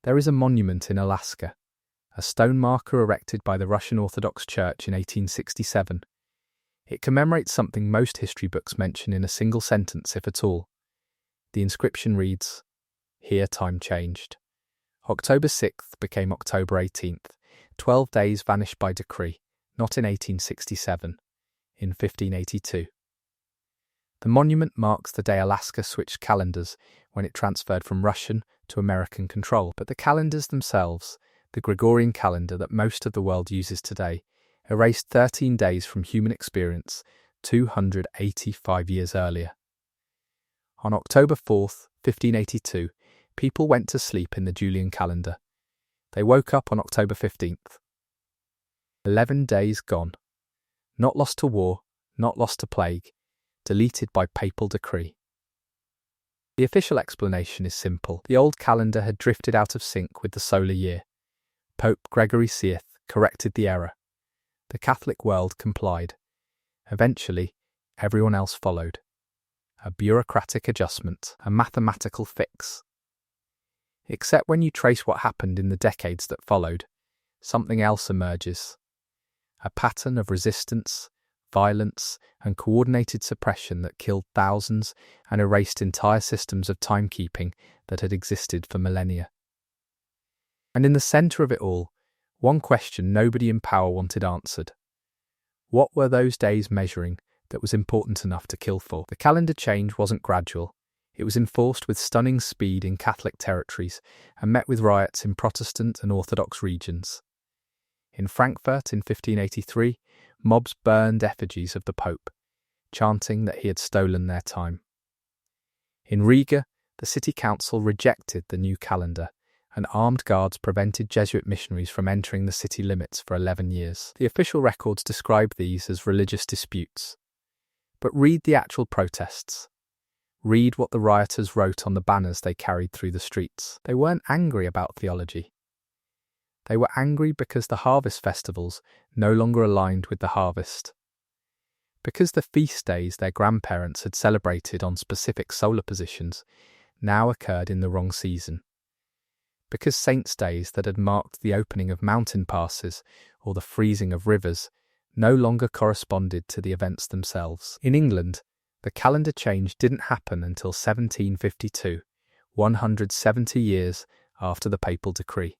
There is a monument in Alaska, a stone marker erected by the Russian Orthodox Church in 1867. It commemorates something most history books mention in a single sentence, if at all. The inscription reads, "Here time changed. October 6th became October 18th. 12 days vanished by decree, not in 1867, in 1582. The monument marks the day Alaska switched calendars when it transferred from Russian to American control. But the calendars themselves, the Gregorian calendar that most of the world uses today, erased 13 days from human experience 285 years earlier. On October 4th, 1582, people went to sleep in the Julian calendar. They woke up on October 15th. 11 days gone. Not lost to war, not lost to plague, deleted by papal decree. The official explanation is simple. The old calendar had drifted out of sync with the solar year. Pope Gregory VI corrected the error. The Catholic world complied. Eventually, everyone else followed. A bureaucratic adjustment, a mathematical fix. Except when you trace what happened in the decades that followed, something else emerges. A pattern of resistance, violence, and coordinated suppression that killed thousands and erased entire systems of timekeeping that had existed for millennia. And in the centre of it all, one question nobody in power wanted answered. What were those days measuring that was important enough to kill for? The calendar change wasn't gradual. It was enforced with stunning speed in Catholic territories and met with riots in Protestant and Orthodox regions. In Frankfurt in 1583, mobs burned effigies of the Pope, chanting that he had stolen their time. In Riga, the city council rejected the new calendar, and armed guards prevented Jesuit missionaries from entering the city limits for 11 years. The official records describe these as religious disputes. But read the actual protests. Read what the rioters wrote on the banners they carried through the streets. They weren't angry about theology. They were angry because the harvest festivals no longer aligned with the harvest. Because the feast days their grandparents had celebrated on specific solar positions now occurred in the wrong season. Because saints' days that had marked the opening of mountain passes or the freezing of rivers no longer corresponded to the events themselves. In England, the calendar change didn't happen until 1752, 170 years after the papal decree.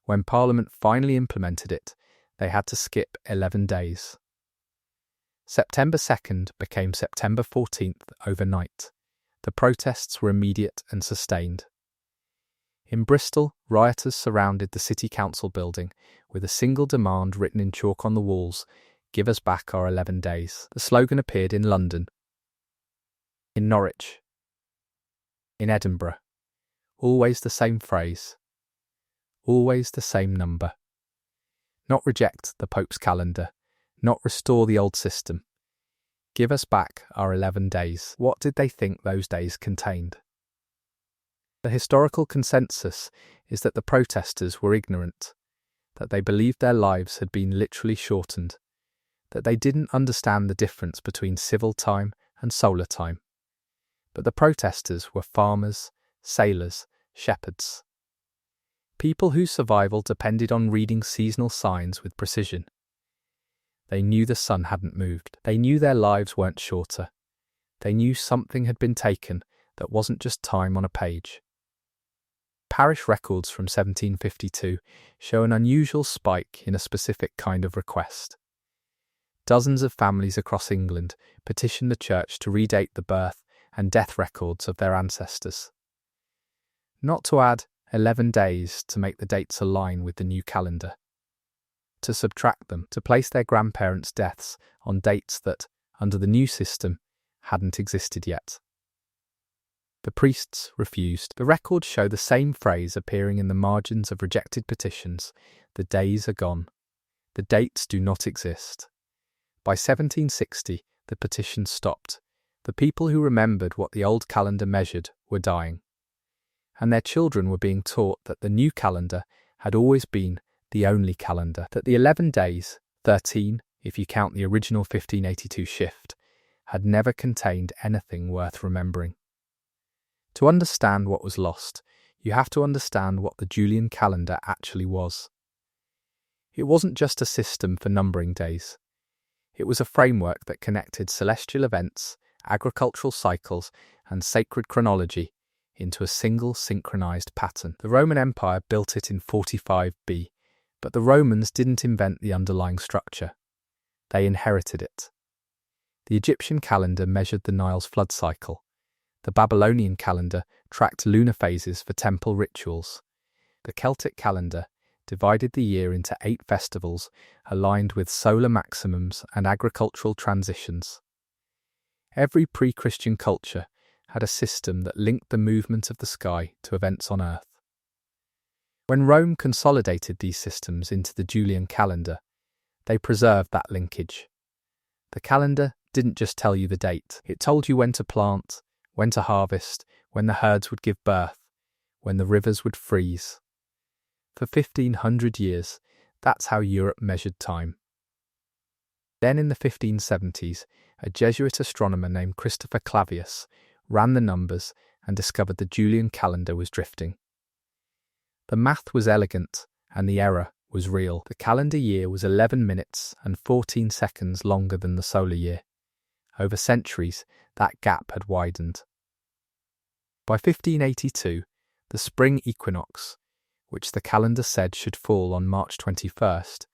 When Parliament finally implemented it, they had to skip 11 days. September 2nd became September 14th overnight. The protests were immediate and sustained. In Bristol, rioters surrounded the City Council building with a single demand written in chalk on the walls, "Give us back our 11 days." The slogan appeared in London, in Norwich, in Edinburgh. Always the same phrase. Always the same number. Not reject the Pope's calendar, not restore the old system. Give us back our 11 days. What did they think those days contained? The historical consensus is that the protesters were ignorant, that they believed their lives had been literally shortened, that they didn't understand the difference between civil time and solar time. But the protesters were farmers, sailors, shepherds. People whose survival depended on reading seasonal signs with precision. They knew the sun hadn't moved. They knew their lives weren't shorter. They knew something had been taken that wasn't just time on a page. Parish records from 1752 show an unusual spike in a specific kind of request. Dozens of families across England petitioned the church to redate the birth and death records of their ancestors. Not to add 11 days to make the dates align with the new calendar. To subtract them, to place their grandparents' deaths on dates that, under the new system, hadn't existed yet. The priests refused. The records show the same phrase appearing in the margins of rejected petitions: "The days are gone. The dates do not exist." By 1760, the petitions stopped. The people who remembered what the old calendar measured were dying. And their children were being taught that the new calendar had always been the only calendar, that the 11 days, 13 if you count the original 1582 shift, had never contained anything worth remembering. To understand what was lost, you have to understand what the Julian calendar actually was. It wasn't just a system for numbering days. It was a framework that connected celestial events, agricultural cycles, and sacred chronology into a single synchronized pattern. The Roman Empire built it in 45 B, but the Romans didn't invent the underlying structure. They inherited it. The Egyptian calendar measured the Nile's flood cycle. The Babylonian calendar tracked lunar phases for temple rituals. The Celtic calendar divided the year into 8 festivals aligned with solar maximums and agricultural transitions. Every pre-Christian culture had a system that linked the movement of the sky to events on Earth. When Rome consolidated these systems into the Julian calendar, they preserved that linkage. The calendar didn't just tell you the date, it told you when to plant, when to harvest, when the herds would give birth, when the rivers would freeze. For 1500 years, that's how Europe measured time. Then in the 1570s, a Jesuit astronomer named Christopher Clavius ran the numbers and discovered the Julian calendar was drifting. The math was elegant and the error was real. The calendar year was 11 minutes and 14 seconds longer than the solar year. Over centuries, that gap had widened. By 1582, the spring equinox, which the calendar said should fall on March 21st,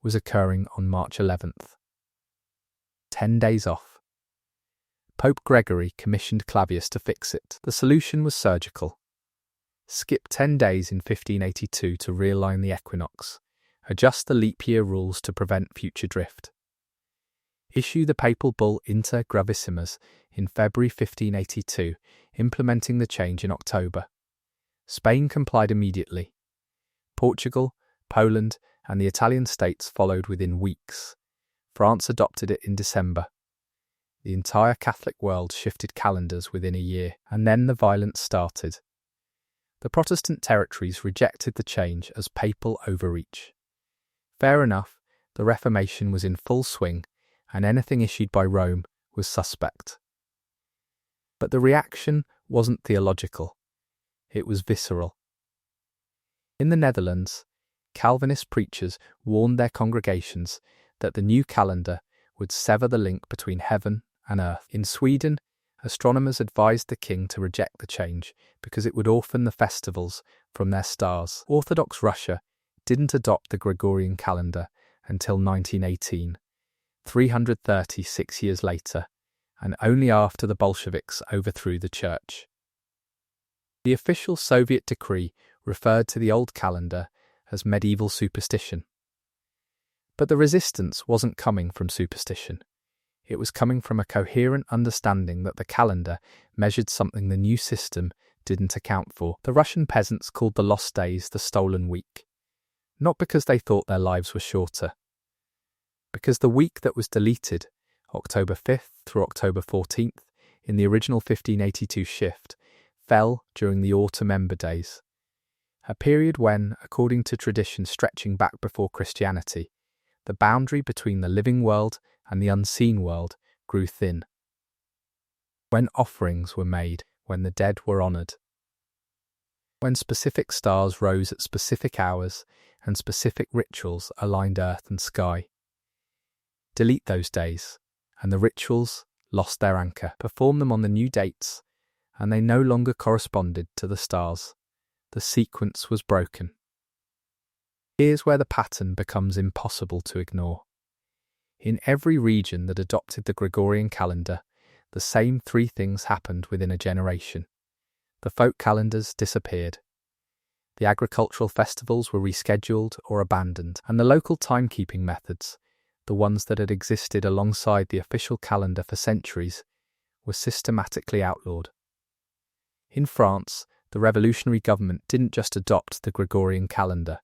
was occurring on March 11th. 10 days off. Pope Gregory commissioned Clavius to fix it. The solution was surgical. Skip 10 days in 1582 to realign the equinox. Adjust the leap year rules to prevent future drift. Issue the papal bull Inter Gravissimus in February 1582, implementing the change in October. Spain complied immediately. Portugal, Poland, and the Italian states followed within weeks. France adopted it in December. The entire Catholic world shifted calendars within a year, and then the violence started. The Protestant territories rejected the change as papal overreach. Fair enough, the Reformation was in full swing, and anything issued by Rome was suspect. But the reaction wasn't theological. It was visceral. In the Netherlands, Calvinist preachers warned their congregations that the new calendar would sever the link between heaven and earth. In Sweden, astronomers advised the king to reject the change because it would orphan the festivals from their stars. Orthodox Russia didn't adopt the Gregorian calendar until 1918, 336 years later, and only after the Bolsheviks overthrew the church. The official Soviet decree referred to the old calendar as medieval superstition. But the resistance wasn't coming from superstition. It was coming from a coherent understanding that the calendar measured something the new system didn't account for. The Russian peasants called the lost days the stolen week, not because they thought their lives were shorter, because the week that was deleted, October 5th through October 14th, in the original 1582 shift, fell during the autumn ember days, a period when, according to tradition stretching back before Christianity, the boundary between the living world and the unseen world grew thin. When offerings were made, when the dead were honoured, when specific stars rose at specific hours and specific rituals aligned earth and sky. Delete those days, and the rituals lost their anchor. Perform them on the new dates, and they no longer corresponded to the stars. The sequence was broken. Here's where the pattern becomes impossible to ignore. In every region that adopted the Gregorian calendar, the same 3 things happened within a generation. The folk calendars disappeared. The agricultural festivals were rescheduled or abandoned, and the local timekeeping methods, the ones that had existed alongside the official calendar for centuries, were systematically outlawed. In France, the revolutionary government didn't just adopt the Gregorian calendar.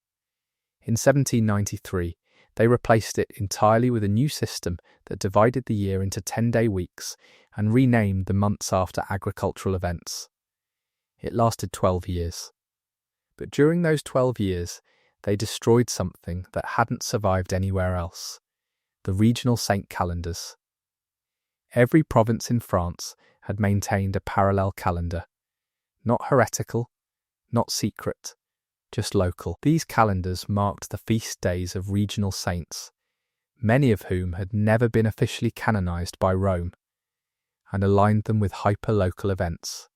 In 1793, they replaced it entirely with a new system that divided the year into 10-day weeks and renamed the months after agricultural events. It lasted 12 years. But during those 12 years, they destroyed something that hadn't survived anywhere else: the regional saint calendars. Every province in France had maintained a parallel calendar, not heretical, not secret, just local. These calendars marked the feast days of regional saints, many of whom had never been officially canonized by Rome, and aligned them with hyper-local events.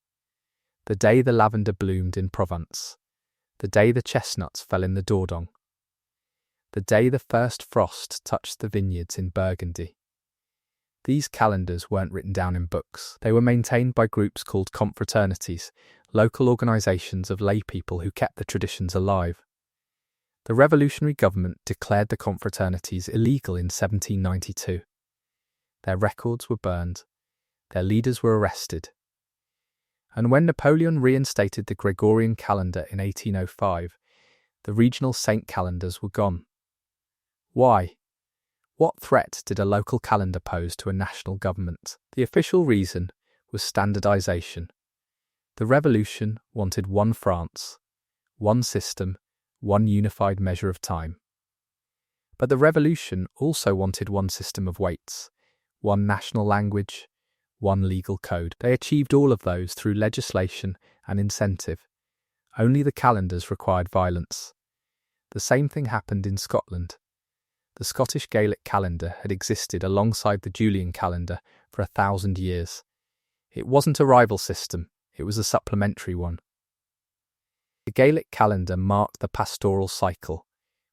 The day the lavender bloomed in Provence, the day the chestnuts fell in the Dordogne, the day the first frost touched the vineyards in Burgundy. These calendars weren't written down in books. They were maintained by groups called confraternities, local organisations of laypeople who kept the traditions alive. The revolutionary government declared the confraternities illegal in 1792. Their records were burned, their leaders were arrested. And when Napoleon reinstated the Gregorian calendar in 1805, the regional saint calendars were gone. Why? What threat did a local calendar pose to a national government? The official reason was standardization. The revolution wanted one France, one system, one unified measure of time. But the revolution also wanted one system of weights, one national language, one legal code. They achieved all of those through legislation and incentive. Only the calendars required violence. The same thing happened in Scotland. The Scottish Gaelic calendar had existed alongside the Julian calendar for 1,000 years. It wasn't a rival system, it was a supplementary one. The Gaelic calendar marked the pastoral cycle,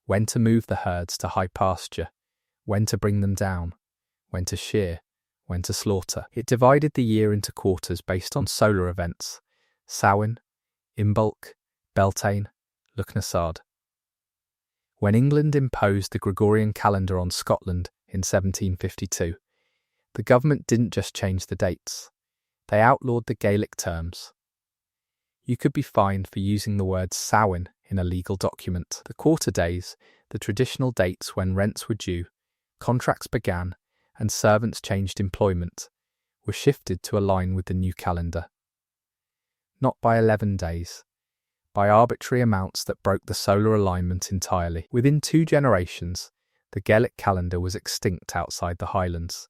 when to move the herds to high pasture, when to bring them down, when to shear, when to slaughter. It divided the year into quarters based on solar events: Samhain, Imbolc, Beltane, Lughnasadh. When England imposed the Gregorian calendar on Scotland in 1752, the government didn't just change the dates, they outlawed the Gaelic terms. You could be fined for using the word Samhain in a legal document. The quarter days, the traditional dates when rents were due, contracts began, and servants changed employment, were shifted to align with the new calendar. Not by 11 days, by arbitrary amounts that broke the solar alignment entirely. Within 2 generations, the Gaelic calendar was extinct outside the Highlands,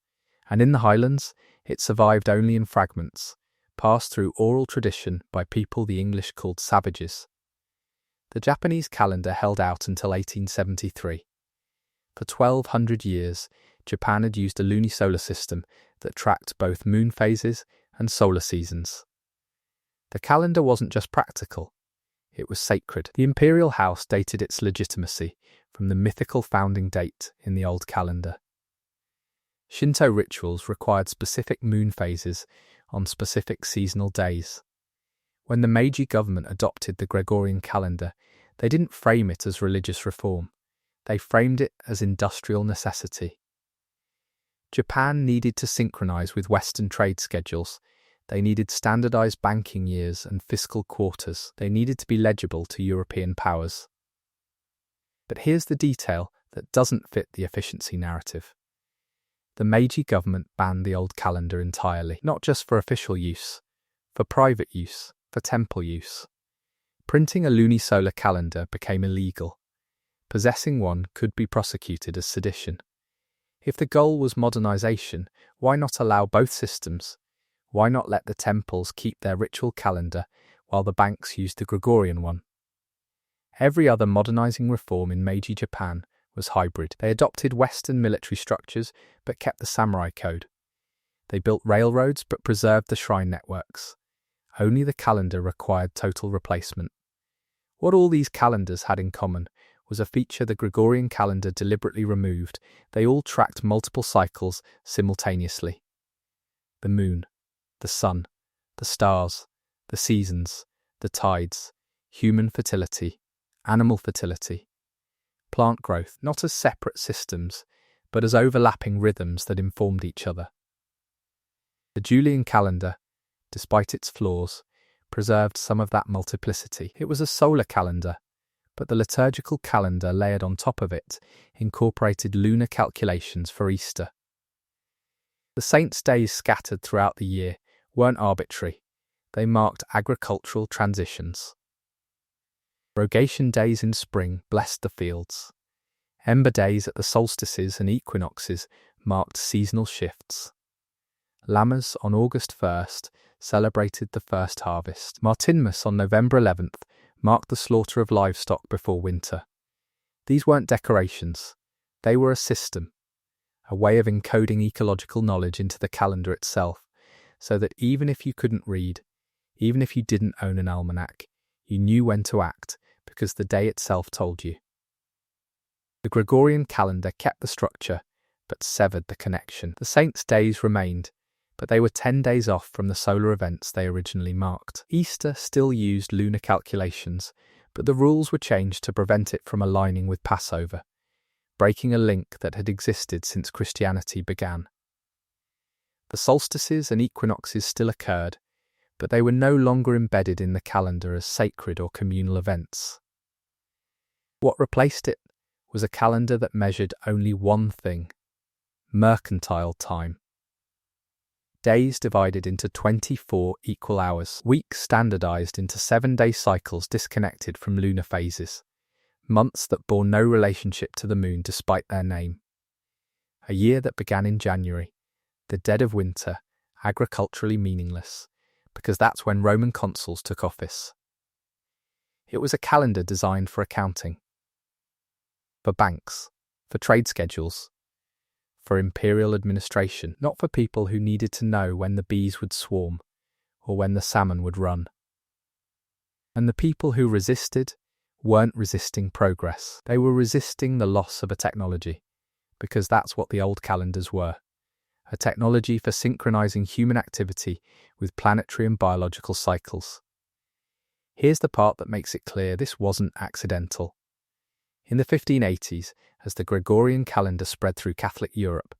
and in the Highlands, it survived only in fragments, passed through oral tradition by people the English called savages. The Japanese calendar held out until 1873. For 1,200 years, Japan had used a lunisolar system that tracked both moon phases and solar seasons. The calendar wasn't just practical, it was sacred. The imperial house dated its legitimacy from the mythical founding date in the old calendar. Shinto rituals required specific moon phases on specific seasonal days. When the Meiji government adopted the Gregorian calendar, they didn't frame it as religious reform. They framed it as industrial necessity. Japan needed to synchronize with Western trade schedules. They needed standardized banking years and fiscal quarters. They needed to be legible to European powers. But here's the detail that doesn't fit the efficiency narrative. The Meiji government banned the old calendar entirely, not just for official use, for private use, for temple use. Printing a lunisolar calendar became illegal. Possessing one could be prosecuted as sedition. If the goal was modernization, why not allow both systems? Why not let the temples keep their ritual calendar while the banks used the Gregorian one? Every other modernizing reform in Meiji Japan was hybrid. They adopted Western military structures but kept the samurai code. They built railroads but preserved the shrine networks. Only the calendar required total replacement. What all these calendars had in common was a feature the Gregorian calendar deliberately removed. They all tracked multiple cycles simultaneously. The moon, the sun, the stars, the seasons, the tides, human fertility, animal fertility, plant growth, not as separate systems, but as overlapping rhythms that informed each other. The Julian calendar, despite its flaws, preserved some of that multiplicity. It was a solar calendar, but the liturgical calendar layered on top of it incorporated lunar calculations for Easter. The saints' days scattered throughout the year weren't arbitrary, they marked agricultural transitions. Rogation days in spring blessed the fields. Ember days at the solstices and equinoxes marked seasonal shifts. Lammas on August 1st celebrated the first harvest. Martinmas on November 11th marked the slaughter of livestock before winter. These weren't decorations. They were a system, a way of encoding ecological knowledge into the calendar itself, so that even if you couldn't read, even if you didn't own an almanac, you knew when to act because the day itself told you. The Gregorian calendar kept the structure, but severed the connection. The saints' days remained, but they were 10 days off from the solar events they originally marked. Easter still used lunar calculations, but the rules were changed to prevent it from aligning with Passover, breaking a link that had existed since Christianity began. The solstices and equinoxes still occurred, but they were no longer embedded in the calendar as sacred or communal events. What replaced it was a calendar that measured only one thing: mercantile time. Days divided into 24 equal hours, weeks standardized into 7-day cycles disconnected from lunar phases, months that bore no relationship to the moon despite their name. A year that began in January, the dead of winter, agriculturally meaningless, because that's when Roman consuls took office. It was a calendar designed for accounting, for banks, for trade schedules, for imperial administration, not for people who needed to know when the bees would swarm or when the salmon would run. And the people who resisted weren't resisting progress. They were resisting the loss of a technology, because that's what the old calendars were: a technology for synchronizing human activity with planetary and biological cycles. Here's the part that makes it clear this wasn't accidental. In the 1580s, as the Gregorian calendar spread through Catholic Europe,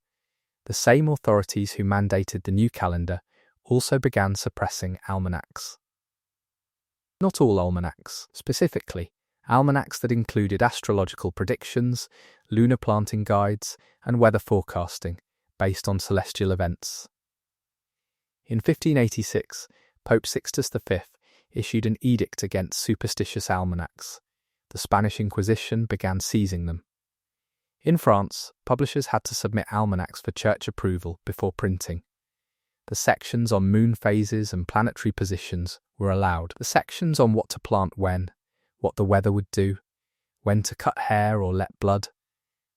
the same authorities who mandated the new calendar also began suppressing almanacs. Not all almanacs, specifically, almanacs that included astrological predictions, lunar planting guides, and weather forecasting based on celestial events. In 1586, Pope Sixtus V issued an edict against superstitious almanacs. The Spanish Inquisition began seizing them. In France, publishers had to submit almanacs for church approval before printing. The sections on moon phases and planetary positions were allowed. The sections on what to plant when, what the weather would do, when to cut hair or let blood,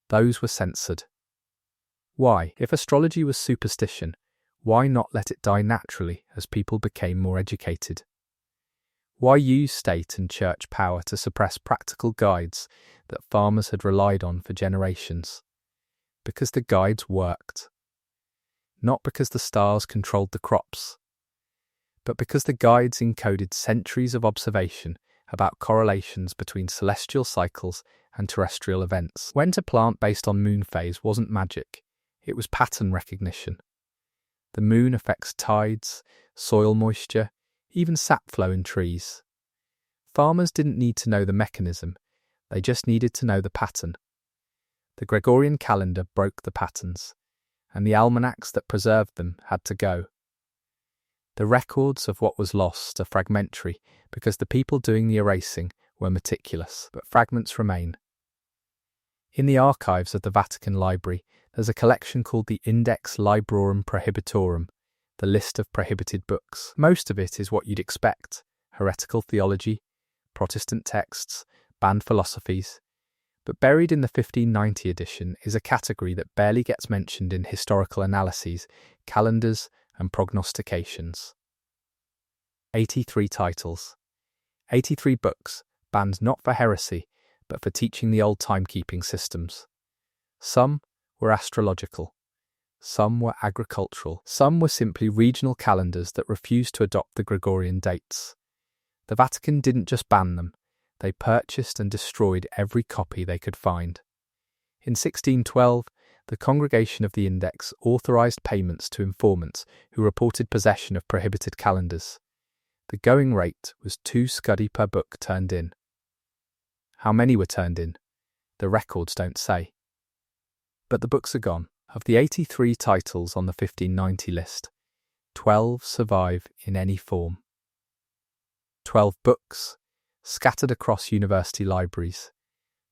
those were censored. Why? If astrology was superstition, why not let it die naturally as people became more educated? Why use state and church power to suppress practical guides that farmers had relied on for generations? Because the guides worked. Not because the stars controlled the crops, but because the guides encoded centuries of observation about correlations between celestial cycles and terrestrial events. When to plant based on moon phase wasn't magic, it was pattern recognition. The moon affects tides, soil moisture, even sap flow in trees. Farmers didn't need to know the mechanism, they just needed to know the pattern. The Gregorian calendar broke the patterns, and the almanacs that preserved them had to go. The records of what was lost are fragmentary because the people doing the erasing were meticulous, but fragments remain. In the archives of the Vatican Library, there's a collection called the Index Librorum Prohibitorum, the list of prohibited books. Most of it is what you'd expect: heretical theology, Protestant texts, banned philosophies. But buried in the 1590 edition is a category that barely gets mentioned in historical analyses: calendars and prognostications. 83 titles. 83 books, banned not for heresy, but for teaching the old timekeeping systems. Some were astrological. Some were agricultural. Some were simply regional calendars that refused to adopt the Gregorian dates. The Vatican didn't just ban them, they purchased and destroyed every copy they could find. In 1612, the Congregation of the Index authorized payments to informants who reported possession of prohibited calendars. The going rate was 2 scudi per book turned in. How many were turned in? The records don't say. But the books are gone. Of the 83 titles on the 1590 list, 12 survive in any form. 12 books, scattered across university libraries,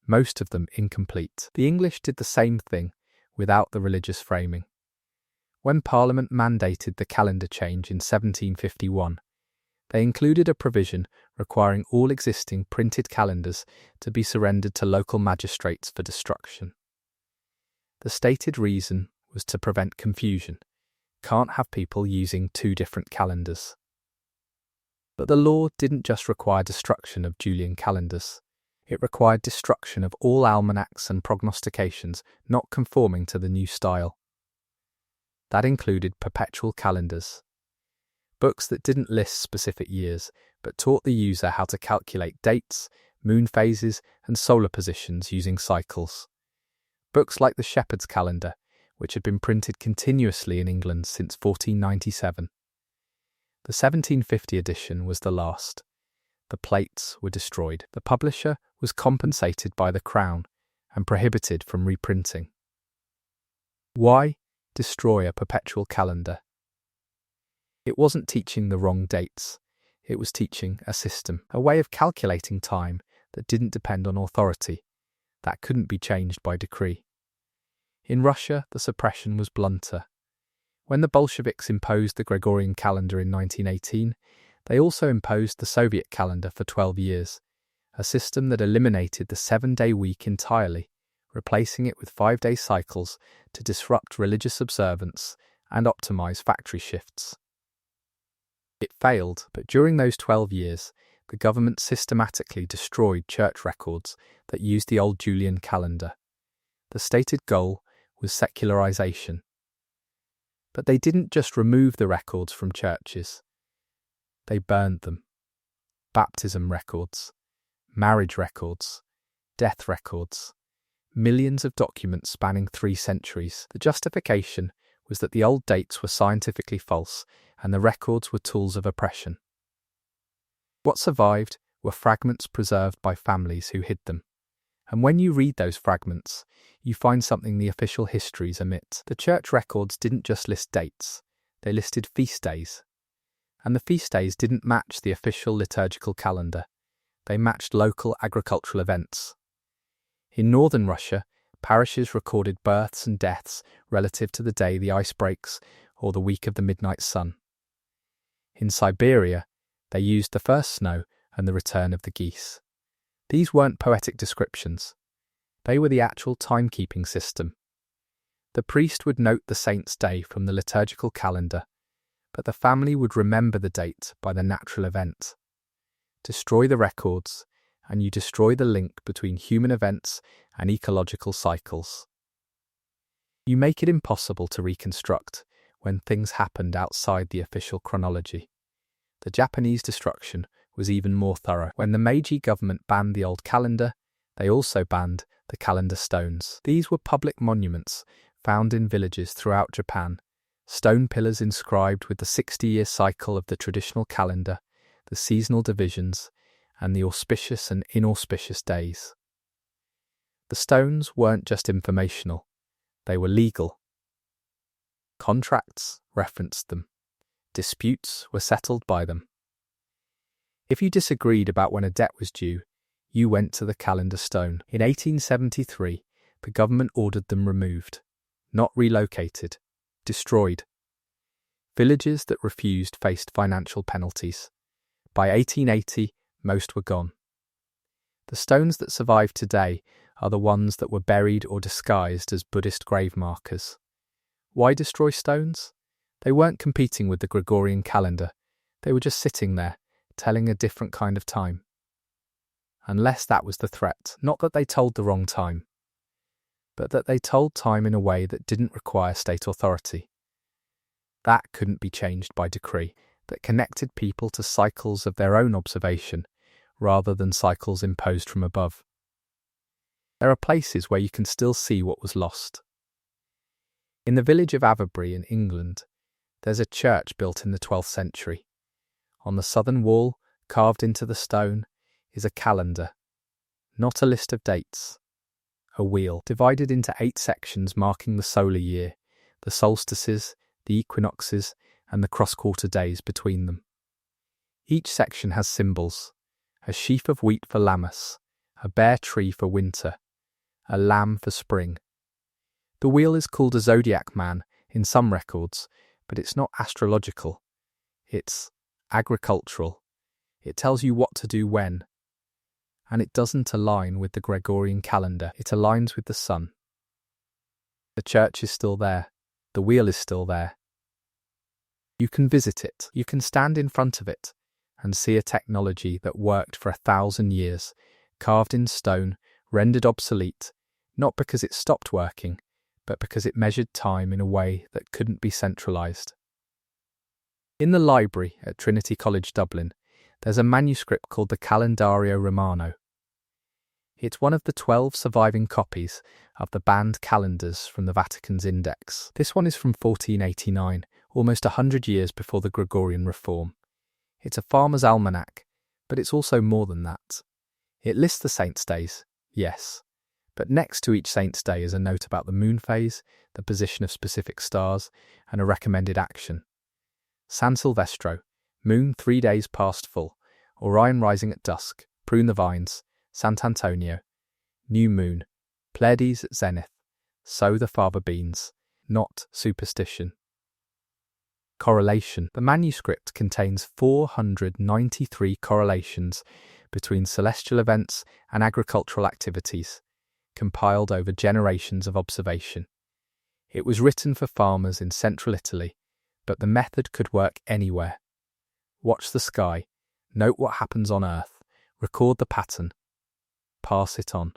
most of them incomplete. The English did the same thing, without the religious framing. When Parliament mandated the calendar change in 1751, They included a provision requiring all existing printed calendars to be surrendered to local magistrates for destruction. The stated reason was to prevent confusion. Can't have people using two different calendars. But the law didn't just require destruction of Julian calendars. It required destruction of all almanacs and prognostications not conforming to the new style. That included perpetual calendars, books that didn't list specific years but taught the user how to calculate dates, moon phases, and solar positions using cycles. Books like the Shepherd's Calendar, which had been printed continuously in England since 1497. The 1750 edition was the last. The plates were destroyed. The publisher was compensated by the Crown and prohibited from reprinting. Why destroy a perpetual calendar? It wasn't teaching the wrong dates. It was teaching a system, a way of calculating time that didn't depend on authority, that couldn't be changed by decree. In Russia, the suppression was blunter. When the Bolsheviks imposed the Gregorian calendar in 1918, they also imposed the Soviet calendar for 12 years, a system that eliminated the 7-day week entirely, replacing it with 5-day cycles to disrupt religious observance and optimize factory shifts. It failed, but during those 12 years, the government systematically destroyed church records that used the old Julian calendar. The stated goal was secularization. But they didn't just remove the records from churches. They burned them. Baptism records, marriage records, death records, millions of documents spanning 3 centuries. The justification was that the old dates were scientifically false and the records were tools of oppression. What survived were fragments preserved by families who hid them. And when you read those fragments, you find something the official histories omit. The church records didn't just list dates, they listed feast days. And the feast days didn't match the official liturgical calendar, they matched local agricultural events. In northern Russia, parishes recorded births and deaths relative to the day the ice breaks or the week of the midnight sun. In Siberia, they used the first snow and the return of the geese. These weren't poetic descriptions. They were the actual timekeeping system. The priest would note the saint's day from the liturgical calendar, but the family would remember the date by the natural event. Destroy the records, and you destroy the link between human events and ecological cycles. You make it impossible to reconstruct when things happened outside the official chronology. The Japanese destruction was even more thorough. When the Meiji government banned the old calendar, they also banned the calendar stones. These were public monuments found in villages throughout Japan, stone pillars inscribed with the 60-year cycle of the traditional calendar, the seasonal divisions, and the auspicious and inauspicious days. The stones weren't just informational, they were legal. Contracts referenced them. Disputes were settled by them. If you disagreed about when a debt was due, you went to the calendar stone. In 1873, the government ordered them removed, not relocated, destroyed. Villages that refused faced financial penalties. By 1880, most were gone. The stones that survive today are the ones that were buried or disguised as Buddhist grave markers. Why destroy stones? They weren't competing with the Gregorian calendar. They were just sitting there, telling a different kind of time. Unless that was the threat, not that they told the wrong time, but that they told time in a way that didn't require state authority. That couldn't be changed by decree, that connected people to cycles of their own observation rather than cycles imposed from above. There are places where you can still see what was lost. In the village of Avebury in England, there's a church built in the 12th century. On the southern wall, carved into the stone, is a calendar, not a list of dates. A wheel, divided into 8 sections marking the solar year, the solstices, the equinoxes, and the cross-quarter days between them. Each section has symbols: a sheaf of wheat for Lammas, a bare tree for winter, a lamb for spring. The wheel is called a zodiac man in some records, but it's not astrological. It's agricultural. It tells you what to do when. And it doesn't align with the Gregorian calendar, it aligns with the sun. The church is still there. The wheel is still there. You can visit it. You can stand in front of it and see a technology that worked for 1,000 years, carved in stone, rendered obsolete, not because it stopped working, but because it measured time in a way that couldn't be centralized. In the library at Trinity College Dublin, there's a manuscript called the Calendario Romano. It's one of the 12 surviving copies of the banned calendars from the Vatican's Index. This one is from 1489, almost 100 years before the Gregorian reform. It's a farmer's almanac, but it's also more than that. It lists the saints' days, yes, but next to each saint's day is a note about the moon phase, the position of specific stars, and a recommended action. San Silvestro, moon 3 days past full, Orion rising at dusk, prune the vines, Sant'Antonio, new moon, Pleiades at zenith, sow the fava beans, not superstition. Correlation. The manuscript contains 493 correlations between celestial events and agricultural activities, compiled over generations of observation. It was written for farmers in central Italy, but the method could work anywhere. Watch the sky, note what happens on Earth, record the pattern, pass it on.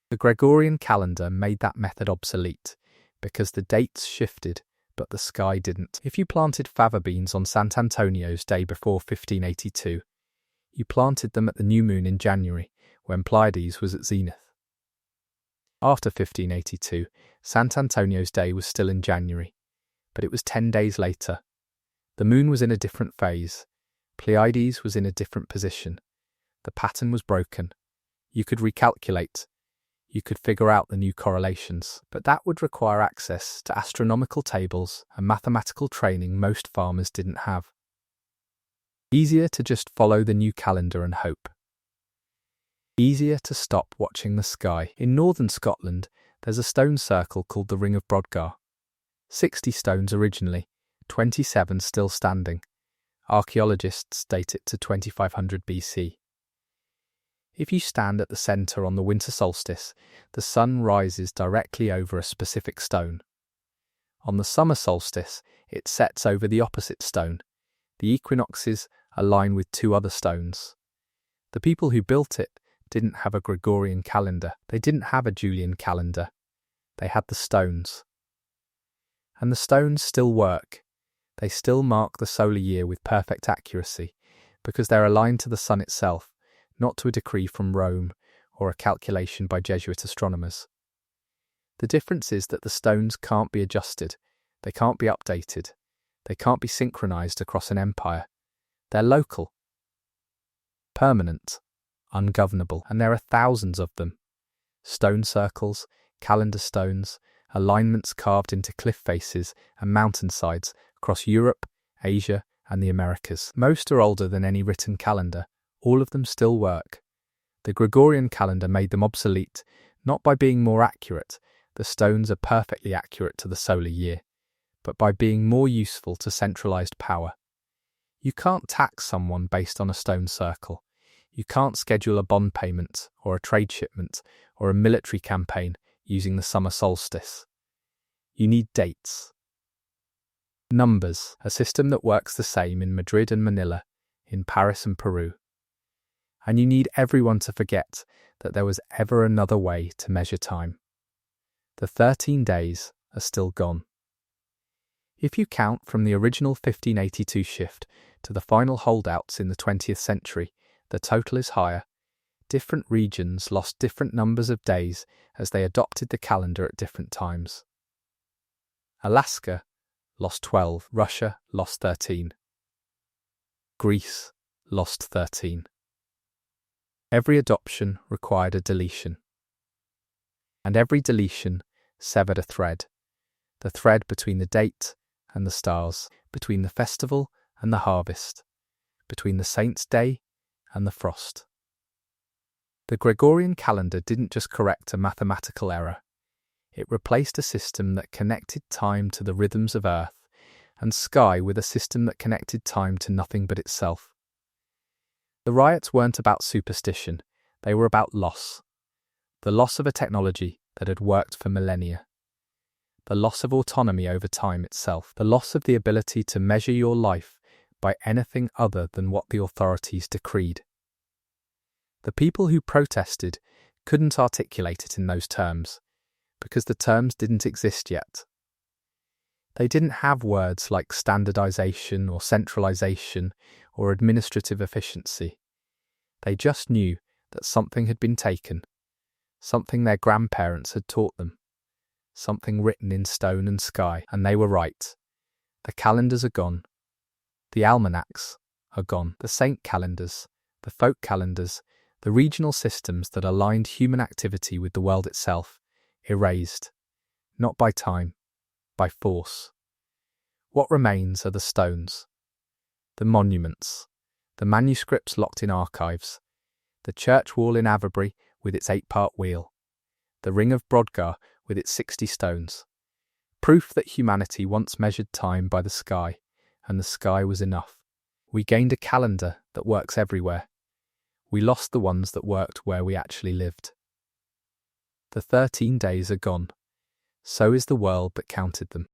The Gregorian calendar made that method obsolete because the dates shifted, but the sky didn't. If you planted fava beans on Sant'Antonio's day before 1582, you planted them at the new moon in January, when Pleiades was at zenith. After 1582, Sant'Antonio's day was still in January, but it was 10 days later. The moon was in a different phase. Pleiades was in a different position. The pattern was broken. You could recalculate. You could figure out the new correlations, but that would require access to astronomical tables and mathematical training most farmers didn't have. Easier to just follow the new calendar and hope. Easier to stop watching the sky. In northern Scotland, there's a stone circle called the Ring of Brodgar. 60 stones originally, 27 still standing. Archaeologists date it to 2500 BC. If you stand at the centre on the winter solstice, the sun rises directly over a specific stone. On the summer solstice, it sets over the opposite stone. The equinoxes align with 2 other stones. The people who built it didn't have a Gregorian calendar. They didn't have a Julian calendar. They had the stones. And the stones still work. They still mark the solar year with perfect accuracy, because they're aligned to the sun itself, not to a decree from Rome or a calculation by Jesuit astronomers. The difference is that the stones can't be adjusted, they can't be updated, they can't be synchronized across an empire. They're local, permanent, ungovernable, and there are thousands of them. Stone circles, calendar stones, alignments carved into cliff faces and mountainsides across Europe, Asia, and the Americas. Most are older than any written calendar. All of them still work. The Gregorian calendar made them obsolete, not by being more accurate, the stones are perfectly accurate to the solar year, but by being more useful to centralized power. You can't tax someone based on a stone circle. You can't schedule a bond payment or a trade shipment or a military campaign using the summer solstice. You need dates. Numbers, a system that works the same in Madrid and Manila, in Paris and Peru. And you need everyone to forget that there was ever another way to measure time. The 13 days are still gone. If you count from the original 1582 shift to the final holdouts in the 20th century, the total is higher. Different regions lost different numbers of days as they adopted the calendar at different times. Alaska lost 12, Russia lost 13. Greece lost 13. Every adoption required a deletion. And every deletion severed a thread. The thread between the date and the stars, between the festival and the harvest, between the saint's day and the frost. The Gregorian calendar didn't just correct a mathematical error. It replaced a system that connected time to the rhythms of earth and sky with a system that connected time to nothing but itself. The riots weren't about superstition, they were about loss. The loss of a technology that had worked for millennia. The loss of autonomy over time itself. The loss of the ability to measure your life by anything other than what the authorities decreed. The people who protested couldn't articulate it in those terms, because the terms didn't exist yet. They didn't have words like standardization or centralization or administrative efficiency. They just knew that something had been taken, something their grandparents had taught them, something written in stone and sky, and they were right. The calendars are gone. The almanacs are gone. The saint calendars, the folk calendars, the regional systems that aligned human activity with the world itself, erased, not by time, by force. What remains are the stones, the monuments, the manuscripts locked in archives, the church wall in Avebury with its 8-part wheel, the ring of Brodgar with its 60 stones. Proof that humanity once measured time by the sky, and the sky was enough. We gained a calendar that works everywhere. We lost the ones that worked where we actually lived. The 13 days are gone. So is the world that counted them.